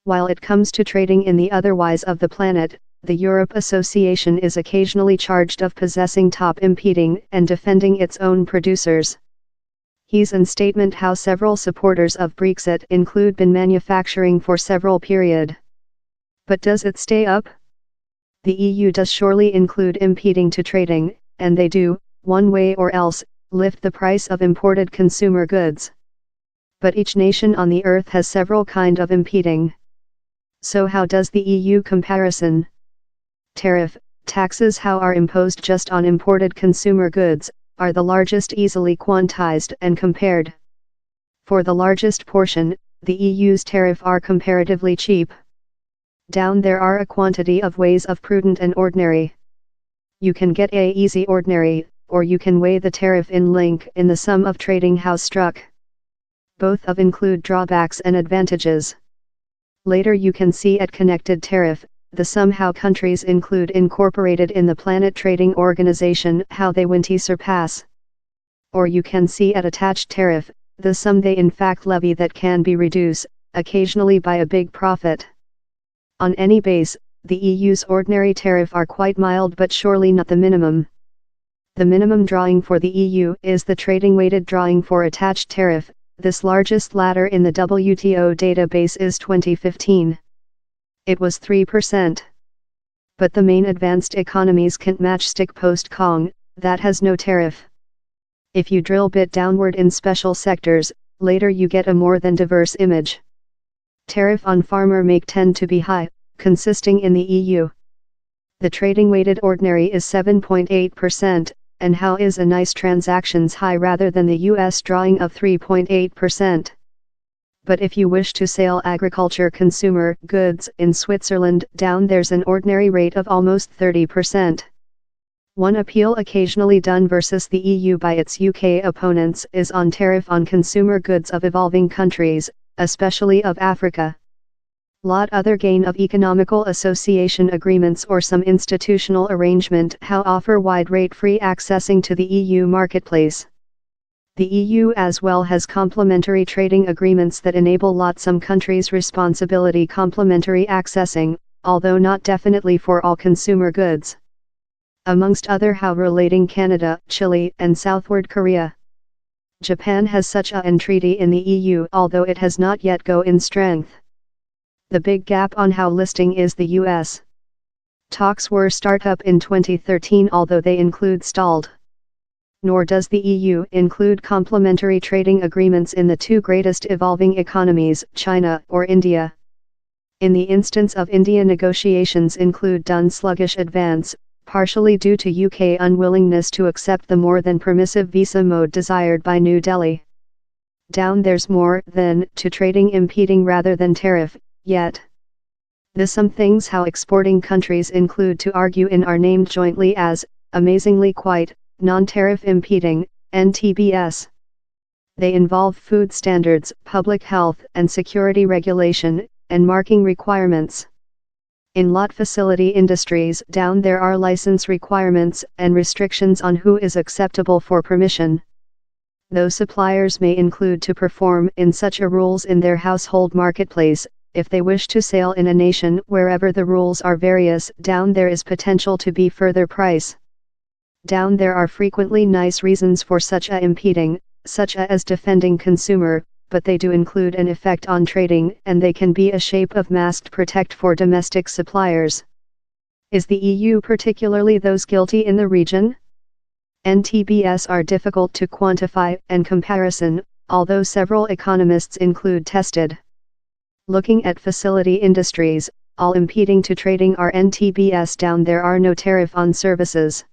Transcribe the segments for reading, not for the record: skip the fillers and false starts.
While it comes to trading in the otherwise of the planet, the Europe Association is occasionally charged of possessing top impeding and defending its own producers. He's in statement how several supporters of Brexit include been manufacturing for several period. But does it stay up? The EU does surely include impeding to trading, and they do, one way or else, lift the price of imported consumer goods. But each nation on the earth has several kind of impeding. So how does the EU comparison? Tariff, taxes how are imposed just on imported consumer goods, are the largest easily quantized and compared. For the largest portion, the EU's tariff are comparatively cheap. Down there are a quantity of ways of prudent and ordinary. You can get a easy ordinary, or you can weigh the tariff in link in the sum of trading house struck. Both of include drawbacks and advantages. Later you can see at connected tariff, the sum how countries include incorporated in the Planet Trading Organization how they winty surpass. Or you can see at attached tariff, the sum they in fact levy that can be reduced, occasionally by a big profit. On any base, the EU's ordinary tariff are quite mild but surely not the minimum. The minimum drawing for the EU is the trading weighted drawing for attached tariff, this largest ladder in the WTO database is 2015. It was 3%. But the main advanced economies can't match stick post-Kong, that has no tariff. If you drill bit downward in special sectors, later you get a more than diverse image. Tariff on farmer make tend to be high, consisting in the EU. The trading weighted ordinary is 7.8%, and how is a nice transactions high rather than the US drawing of 3.8%. But if you wish to sell agriculture consumer goods in Switzerland, down there's an ordinary rate of almost 30%. One appeal occasionally done versus the EU by its UK opponents is on tariff on consumer goods of evolving countries, especially of Africa. Lot other gain of economical association agreements or some institutional arrangement how offer wide rate free accessing to the EU marketplace. The EU as well has complementary trading agreements that enable some countries responsibility complementary accessing, although not definitely for all consumer goods. Amongst other how relating Canada, Chile and southward Korea. Japan has such an treaty in the EU although it has not yet go in strength. The big gap on how listing is the US. Talks were start up in 2013 although they include stalled. Nor does the EU include complementary trading agreements in the two greatest evolving economies, China or India. In the instance of India, negotiations include done sluggish advance, partially due to UK unwillingness to accept the more than permissive visa mode desired by New Delhi. Down there's more than to trading impeding rather than tariff, yet. The some things how exporting countries include to argue in are named jointly as, amazingly quite, non-tariff impeding, NTBS. They involve food standards, public health and security regulation, and marking requirements. In lot facility industries down there are license requirements and restrictions on who is acceptable for permission. Though suppliers may include to perform in such a rules in their household marketplace, if they wish to sell in a nation wherever the rules are various, down there is potential to be further price. Down there are frequently nice reasons for such a impeding, such as defending consumer, but they do include an effect on trading and they can be a shape of masked protect for domestic suppliers. Is the EU particularly those guilty in the region? NTBS are difficult to quantify and comparison, although several economists include tested. Looking at facility industries, all impeding to trading are NTBS down there are no tariff on services.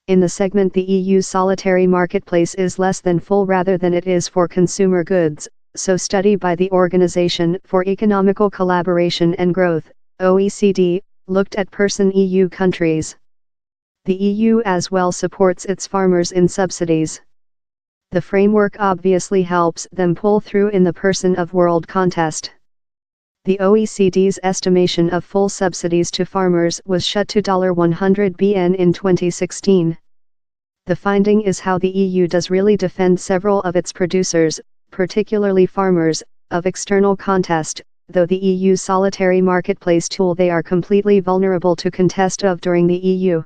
In the segment the EU solitary marketplace is less than full rather than it is for consumer goods, so study by the Organization for Economical Collaboration and Growth, OECD, looked at EU countries. The EU as well supports its farmers in subsidies. The framework obviously helps them pull through in the person of world contest. The OECD's estimation of full subsidies to farmers was shut to $100 billion in 2016. The finding is how the EU does really defend several of its producers, particularly farmers, of external contest, though the EU's solitary marketplace tool they are completely vulnerable to contest of during the EU.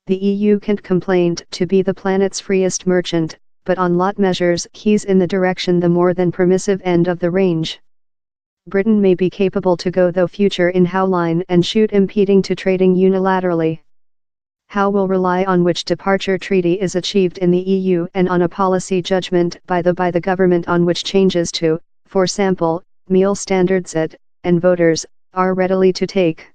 The EU can't complain to be the planet's freest merchant, but on lot measures he's in the direction the more than permissive end of the range. Britain may be capable to go though future in how line and shoot impeding to trading unilaterally. How will rely on which departure treaty is achieved in the EU and on a policy judgment by the government on which changes to, for example, meal standards and voters, are readily to take.